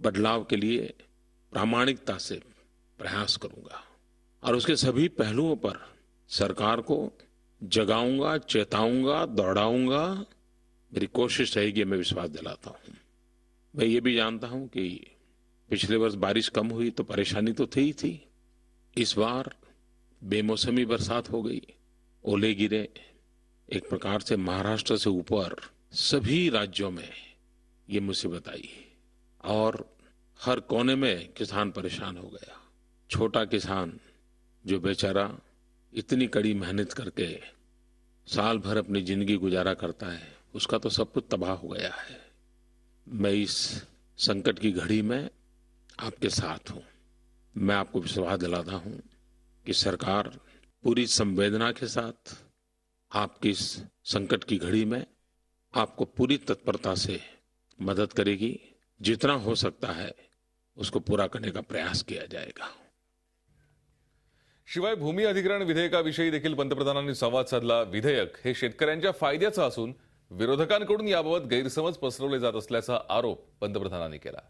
बदलाव के लिए प्रामाणिकता से प्रयास करूंगा और उसके सभी पहलुओं पर सरकार को जगाऊंगा, चेताऊंगा, दौड़ाऊंगा। मेरी कोशिश रहेगी, मैं विश्वास दिलाता हूं। मैं ये भी जानता हूं कि पिछले वर्ष बारिश कम हुई तो परेशानी तो थी ही थी। इस बार बेमौसमी बरसात हो गई, ओले गिरे, एक प्रकार से महाराष्ट्र से ऊपर सभी राज्यों में ये मुसीबत आई और हर कोने में किसान परेशान हो गया। छोटा किसान जो बेचारा इतनी कड़ी मेहनत करके साल भर अपनी जिंदगी गुजारा करता है, उसका तो सब कुछ तबाह हो गया है। मैं इस संकट की घड़ी में आपके साथ हूं। मैं आपको विश्वास दिलाता हूं कि सरकार पूरी संवेदना के साथ आपकी इस संकट की घड़ी में आपको पूरी तत्परता से मदद करेगी। जितना हो सकता है उसको पूरा करने का प्रयास किया जाएगा। शिवाय भूमी अधिग्रहण विधेयकाविषयी देखील पंतप्रधानांनी संवाद साधला। विधेयक हे शेतकऱ्यांच्या फायद्याचं असून विरोधकांकडून याबाबत गैरसमज पसरवले जात असल्याचा आरोप पंतप्रधानांनी केला।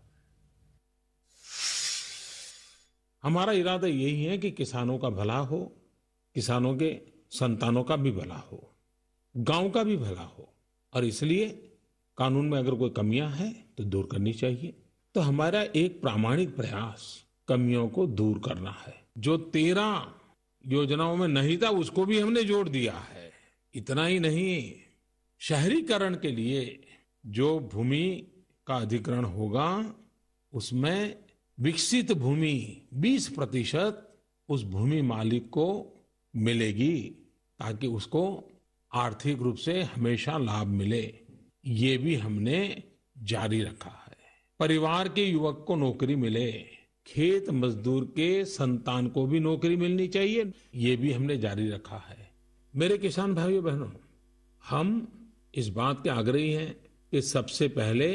हमारा इरादा यही है कि किसानों का भला हो, किसानों के संतानों का भी भला हो, गांव का भी भला हो और इसलिए कानून में अगर कोई कमियां हैं तो दूर करनी चाहिए। तो हमारा एक प्रामाणिक प्रयास कमियों को दूर करना है। जो 13 योजनाओं में नहीं था उसको भी हमने जोड़ दिया है। इतना ही नहीं, शहरीकरण के लिए जो भूमि का अधिग्रहण होगा उसमें विकसित भूमि 20% उस भूमि मालिक को मिलेगी ताकि उसको आर्थिक रूप से हमेशा लाभ मिले। ये भी हमने जारी रखा है। परिवार के युवक को नौकरी मिले, खेत मजदूर के संतान को भी नौकरी मिलनी चाहिए, ये भी हमने जारी रखा है। मेरे किसान भाइयों बहनों, हम इस बात के आग्रही हैं कि सबसे पहले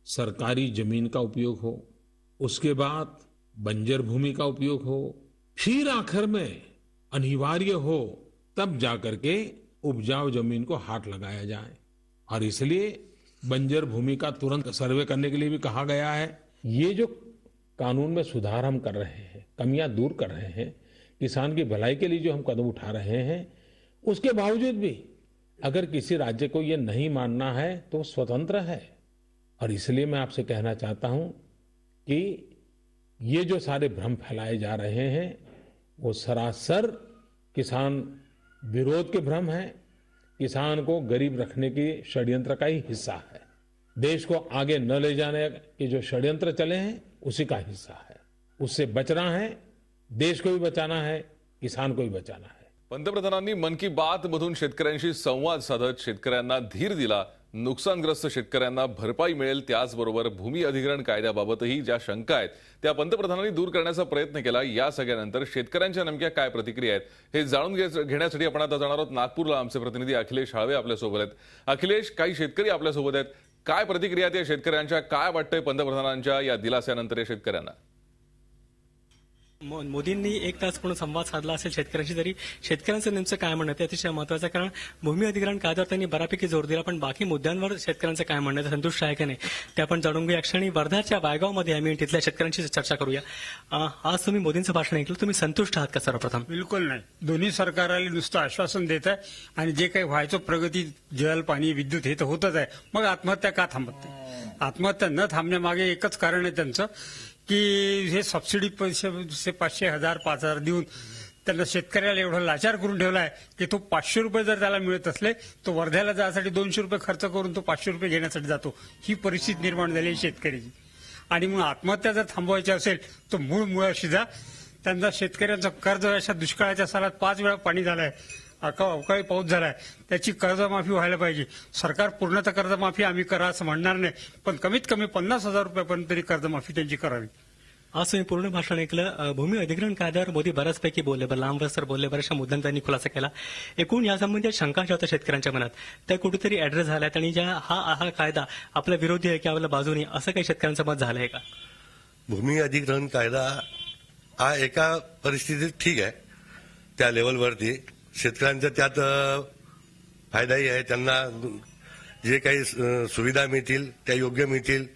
सरकारी जमीन का उपयोग हो, उसके बाद बंजर भूमि का उपयोग हो, फिर आखिर में अनिवार्य हो तब जाकर के उपजाऊ जमीन को हाथ लगाया जाए। और इसलिए बंजर भूमि का तुरंत सर्वे करने के लिए भी कहा गया है। ये जो कानून में सुधार हम कर रहे हैं, कमियां दूर कर रहे हैं, किसान की भलाई के लिए जो हम कदम उठा रहे हैं, उसके बावजूद भी अगर किसी राज्य को ये नहीं मानना है तो स्वतंत्र है। और इसलिए मैं आपसे कहना चाहता हूं कि ये जो सारे भ्रम फैलाए जा रहे हैं वो सरासर किसान विरोध के भ्रम है, किसान को गरीब रखने की षड्यंत्र का ही हिस्सा है। देश को आगे न ले जाने के जो षड्यंत्र चले हैं उसी का हिस्सा है। उससे बचना है, देश को भी बचाना है, किसान को भी बचाना है। पंतप्रधानांनी मन की बात मधून शेतकऱ्यांशी संवाद साधत शेतकऱ्यांना धीर दिला। नुकसानग्रस्त शेतकऱ्यांना भरपाई मिळेल, त्याचबरोबर भूमी अधिग्रहण कायद्याबाबतही ज्या शंका आहेत त्या पंतप्रधानांनी दूर करण्याचा प्रयत्न केला। या सगळ्यानंतर शेतकऱ्यांच्या नेमक्या काय प्रतिक्रिया आहेत हे जाणून घेण्यासाठी आपण आता जाणार आहोत नागपूरला। आमचे प्रतिनिधी अखिलेश हाळवे आपल्यासोबत आहेत। अखिलेश, काही शेतकरी आपल्यासोबत आहेत, काय प्रतिक्रिया आहेत शेतकऱ्यांच्या? काय वाटतंय पंतप्रधानांच्या या दिलास्यानंतर या शेतकऱ्यांना? मोदींनी 1 तास पूर्ण संवाद साधला असेल शेतकऱ्यांशी, तरी शेतकऱ्यांचं नेमकं काय म्हणणं ते अतिशय महत्वाचं आहे। कारण भूमी अधिग्रहण कायद्यावर त्यांनी बऱ्यापैकी जोर दिला, पण बाकी मुद्द्यांवर शेतकऱ्यांचं काय म्हणणं आहे, संतुष्ट आहे का नाही ते आपण जाणून घेऊया। क्षणी वर्धाच्या वायगावमध्ये आम्ही तिथल्या शेतकऱ्यांशी चर्चा करूया। आज तुम्ही मोदींचं भाषण ऐकलं, तुम्ही संतुष्ट आहात का? सर्वप्रथम बिलकुल नाही। दोन्ही सरकाराला नुसतं आश्वासन देत आहे आणि जे काही व्हायचं प्रगती, जल, पाणी, विद्युत हे तर होतच आहे, मग आत्महत्या का थांबत नाही? आत्महत्या न थांबण्यामागे एकच कारण आहे त्यांचं की हे सबसिडी पैसे 500, 1000, 5000 देऊन त्यांना शेतकऱ्याला एवढं लाचार करून ठेवला आहे की तो 500 रुपये जर त्याला मिळत असले तो वर्ध्याला जाण्यासाठी 200 रुपये खर्च करून तो 500 रुपये घेण्यासाठी जातो। ही परिस्थिती निर्माण झाली आहे शेतकऱ्याची। आणि मग आत्महत्या जर थांबवायची असेल तर मूळ मुळाशी जा। त्यांचा शेतकऱ्यांचं कर्ज अशा दुष्काळाच्या सालात 5 वेळा पाणी झालंय, अवकाळी पाऊस झालाय, त्याची कर्जमाफी व्हायला पाहिजे। सरकार पूर्णतः कर्जमाफी आम्ही करा असं म्हणणार नाही, पण कमीत कमी 50,000 रुपयापर्यंत तरी कर्जमाफी त्यांची करावी। आज तुम्ही पूर्ण भाषण ऐकलं। भूमी अधिग्रहण कायद्यावर मोदी बऱ्याचपैकी बोलले, लांब रस्तर बोलले, बऱ्याचशा मुद्द्यांचा त्यांनी खुलासा केला। एकूण यासंबंधी शंका ज्या होत्या शेतकऱ्यांच्या मनात त्या कुठेतरी ऍड्रेस झाल्यात आणि ज्या हा कायदा आपल्या विरोधी आहे किंवा आपल्या बाजूने असं काही शेतकऱ्यांचं मत झालंय का? भूमी अधिग्रहण कायदा हा एका परिस्थितीत ठीक आहे, त्या लेवलवरती शेतकऱ्यांचा त्यात फायदाही आहे। त्यांना जे काही सुविधा मिळतील त्या योग्य मिळतील,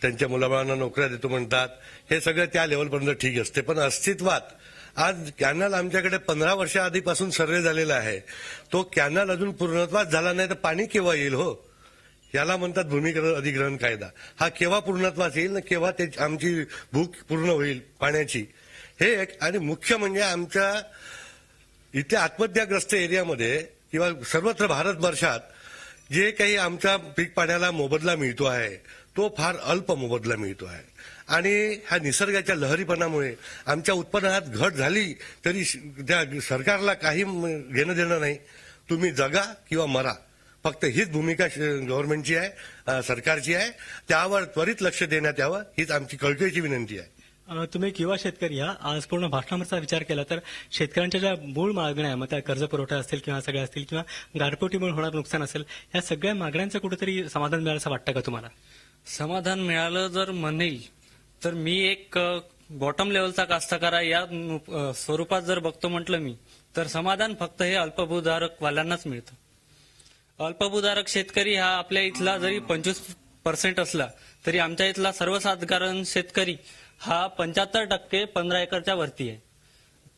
त्यांच्या मुलाबाळांना नोकऱ्या देतो म्हणतात, हे सगळं त्या लेवलपर्यंत ठीक असते. पण अस्तित्वात आज कॅनल आमच्याकडे 15 वर्षाआधीपासून सर्वे झालेला आहे. तो कॅनल अजून पूर्णत्वाच झाला नाही तर पाणी केव्हा येईल हो? याला म्हणतात भूमी अधिग्रहण कायदा. हा केव्हा पूर्णत्वास येईल ना केव्हा आमची भूक पूर्ण होईल पाण्याची, हे एक. आणि मुख्य म्हणजे आमच्या इथे आत्महत्याग्रस्त एरियामध्ये किंवा सर्वत्र भारतवर्षात जे काही आमच्या पीक पाण्याला मोबदला मिळतो आहे तो फार अल्प मोबदला मिळतो आहे. आणि ह्या निसर्गाच्या लहरीपणामुळे आमच्या उत्पन्नात घट झाली तरी त्या सरकारला काही घेणं देणं नाही. तुम्ही जगा किंवा मरा, फक्त हीच भूमिका गव्हर्नमेंटची आहे, सरकारची आहे. त्यावर त्वरित लक्ष देण्यात यावं हीच आमची कळकळीची विनंती आहे. तुम्ही एक युवा शेतकरी आहात. आज पूर्ण भाषणावरचा विचार केला तर शेतकऱ्यांच्या ज्या मूळ मागण्या आहे, मग त्या कर्ज पुरवठा असतील किंवा सगळ्या असतील किंवा गारपिटीमुळे होणार नुकसान असेल, या सगळ्या मागण्यांचं कुठेतरी समाधान मिळालं असं वाटतं का तुम्हाला? समाधान मिळालं जर म्हणेल तर मी एक बॉटम लेवलचा कास्तकार आहे या स्वरूपात जर बघतो म्हटलं मी, तर समाधान फक्त हे अल्पभूधारक वाल्यांनाच मिळतं. अल्पभूधारक शेतकरी हा आपल्या इथला जरी 25% असला तरी आमच्या इथला सर्वसाधारण शेतकरी हा 75% 15 एकरच्या वरती आहे.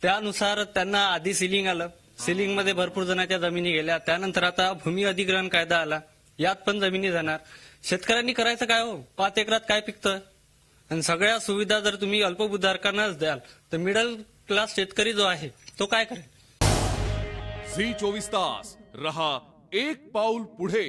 त्यानुसार त्यांना आधी सिलिंग आलं, सिलिंगमध्ये भरपूर जणांच्या जमिनी गेल्या, त्यानंतर आता भूमी अधिग्रहण कायदा आला, यात पण जमिनी जाणार. शेतकऱ्यांनी करायचं काय हो? 5 एकरात काय पिकतं? आणि सगळ्या सुविधा जर तुम्ही अल्पभूधारकांनाच द्याल तर मिडल क्लास शेतकरी जो आहे तो काय करेल? झी 24 तास रहा एक पाऊल पुढे.